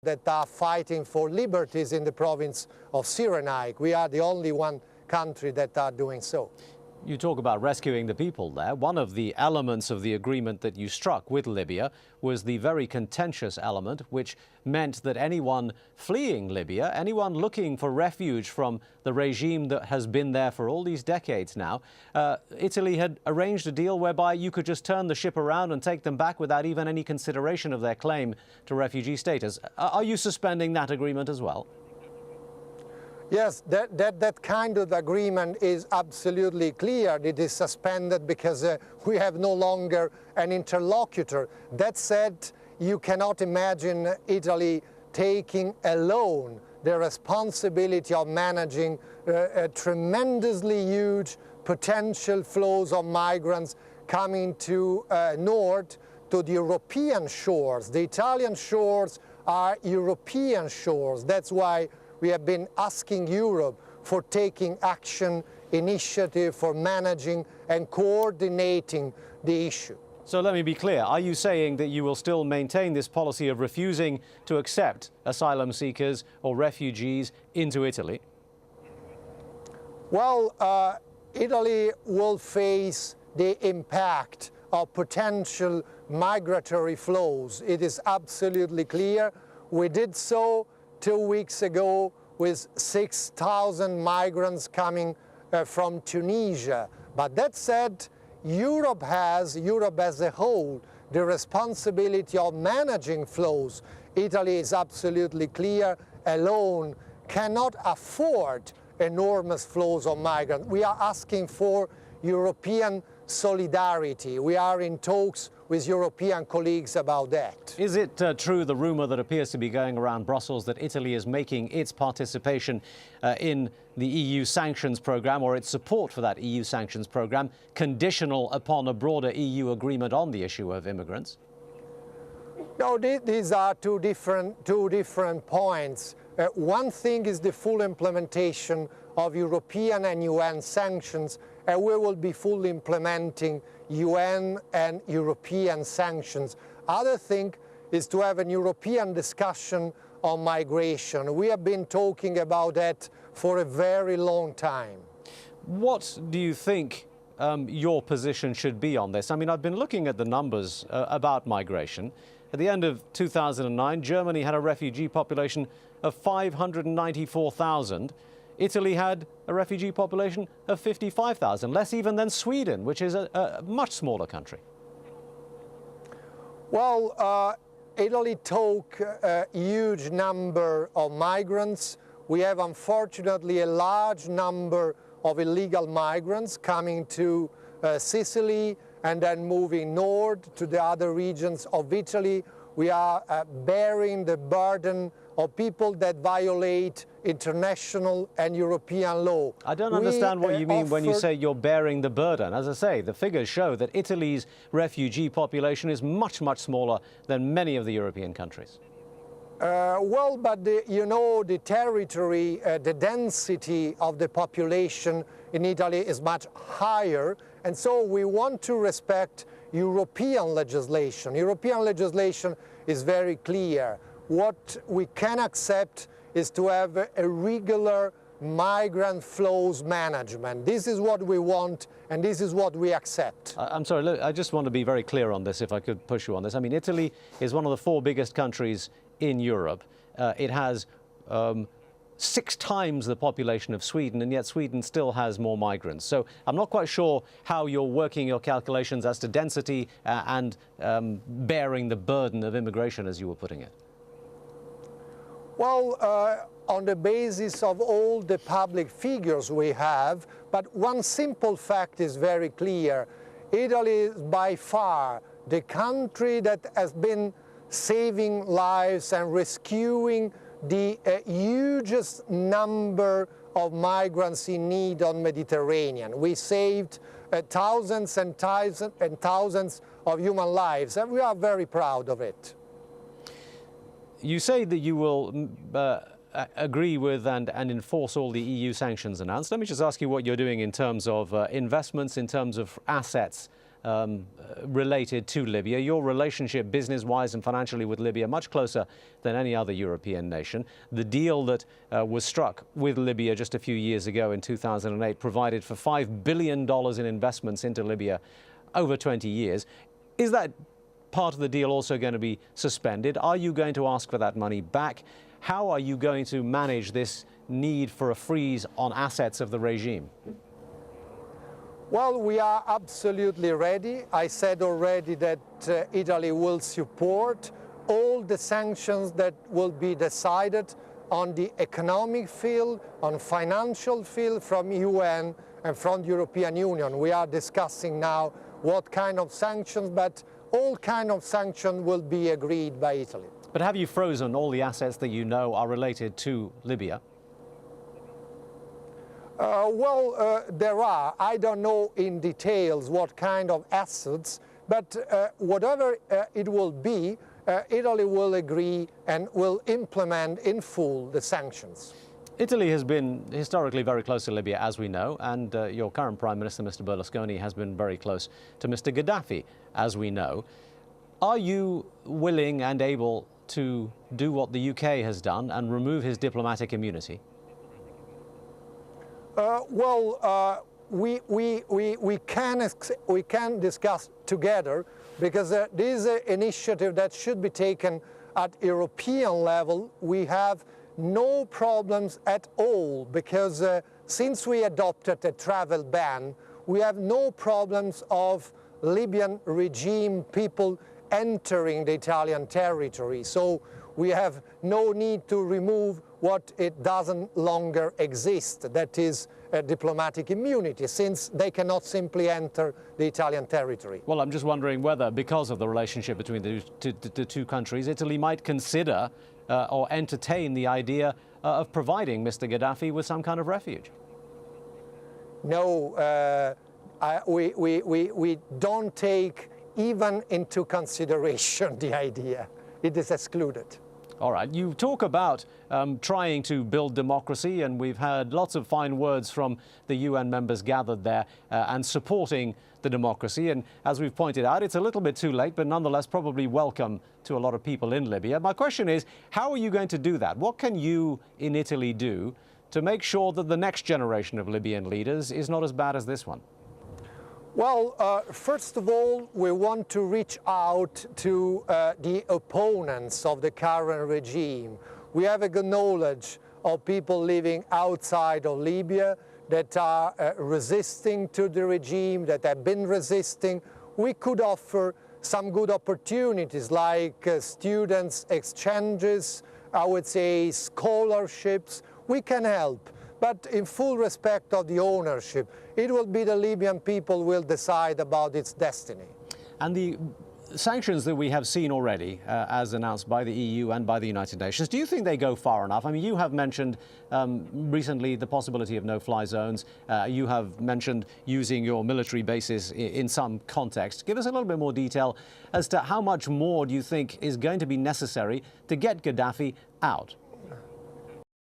that are fighting for liberties in the province of Cyrenaica. We are the only one country that are doing so. You talk about rescuing the people there. One of the elements of the agreement that you struck with Libya was the very contentious element, which meant that anyone fleeing Libya, anyone looking for refuge from the regime that has been there for all these decades now, Italy had arranged a deal whereby you could just turn the ship around and take them back without even any consideration of their claim to refugee status. Are you suspending that agreement as well? Yes, that kind of agreement is absolutely clear. It is suspended because we have no longer an interlocutor. That said, you cannot imagine Italy taking alone the responsibility of managing tremendously huge potential flows of migrants coming to north to the European shores. The Italian shores are European shores. That's why we have been asking Europe for taking action, initiative for managing and coordinating the issue. So let me be clear. Are you saying that you will still maintain this policy of refusing to accept asylum seekers or refugees into Italy? Well, Italy will face the impact of potential migratory flows. It is absolutely clear. We did so 2 weeks ago with 6,000 migrants coming from Tunisia. But that said, Europe as a whole, the responsibility of managing flows. Italy is absolutely clear, alone cannot afford enormous flows of migrants. We are asking for European solidarity. We are in talks with European colleagues about that. Is it true, the rumour that appears to be going around Brussels, that Italy is making its participation in the EU sanctions programme, or its support for that EU sanctions programme, conditional upon a broader EU agreement on the issue of immigrants? No, these are two different points. One thing is the full implementation of European and UN sanctions, and we will be fully implementing UN and European sanctions. Other thing is to have a European discussion on migration. We have been talking about that for a very long time. What do you think your position should be on this? I mean, I've been looking at the numbers about migration. At the end of 2009, Germany had a refugee population of 594,000. Italy had a refugee population of 55,000, less even than Sweden, which is a much smaller country. Well, Italy took a huge number of migrants. We have, unfortunately, a large number of illegal migrants coming to Sicily and then moving north to the other regions of Italy. We are bearing the burden of people that violate international and European law. I don't understand what you mean when you say you're bearing the burden. As I say, the figures show that Italy's refugee population is much, much smaller than many of the European countries. Well, but the territory, the density of the population in Italy is much higher, and so we want to respect European legislation. European legislation is very clear. What we can accept is to have a regular migrant flows management. This is what we want, and this is what we accept. I'm sorry, look, I just want to be very clear on this, if I could push you on this. I mean, Italy is one of the 4 biggest countries in Europe. It has 6 times the population of Sweden, and yet Sweden still has more migrants. So I'm not quite sure how you're working your calculations as to density and bearing the burden of immigration, as you were putting it. Well, on the basis of all the public figures we have, but one simple fact is very clear. Italy is by far the country that has been saving lives and rescuing the hugest number of migrants in need on Mediterranean. We saved thousands and thousands of human lives, and we are very proud of it. You say that you will agree with and enforce all the EU sanctions announced. Let me just ask you what you're doing in terms of investments, in terms of assets related to Libya. Your relationship business-wise and financially with Libya much closer than any other European nation. The deal that was struck with Libya just a few years ago in 2008 provided for $5 billion in investments into Libya over 20 years. Is that part of the deal also going to be suspended? Are you going to ask for that money back? How are you going to manage this need for a freeze on assets of the regime? Well, we are absolutely ready. I said already that Italy will support all the sanctions that will be decided on the economic field, on financial field from UN and from the European Union. We are discussing now what kind of sanctions, but all kind of sanctions will be agreed by Italy. But have you frozen all the assets that you know are related to Libya? There are. I don't know in details what kind of assets, but whatever it will be, Italy will agree and will implement in full the sanctions. Italy has been historically very close to Libya, as we know, and your current Prime Minister, Mr. Berlusconi, has been very close to Mr. Gaddafi, as we know. Are you willing and able to do what the UK has done and remove his diplomatic immunity? We can discuss together, because this is an initiative that should be taken at European level. We have no problems at all, because since we adopted a travel ban, we have no problems of Libyan regime people entering the Italian territory. So we have no need to remove what it doesn't longer exist, that is diplomatic immunity, since they cannot simply enter the Italian territory. Well, I'm just wondering whether, because of the relationship between the two countries, Italy might consider or entertain the idea of providing Mr. Gaddafi with some kind of refuge. No, we don't take even into consideration the idea. It is excluded. All right. You talk about trying to build democracy, and we've heard lots of fine words from the UN members gathered there and supporting the democracy. And as we've pointed out, it's a little bit too late, but nonetheless probably welcome to a lot of people in Libya. My question is, how are you going to do that? What can you in Italy do to make sure that the next generation of Libyan leaders is not as bad as this one? Well, first of all, we want to reach out to the opponents of the current regime. We have a good knowledge of people living outside of Libya that are resisting to the regime, that have been resisting. We could offer some good opportunities like students' exchanges, I would say scholarships. We can help, but in full respect of the ownership. It will be the Libyan people who will decide about its destiny. And the sanctions that we have seen already, as announced by the EU and by the United Nations, do you think they go far enough? I mean, you have mentioned recently the possibility of no-fly zones. You have mentioned using your military bases in some context. Give us a little bit more detail as to how much more do you think is going to be necessary to get Gaddafi out?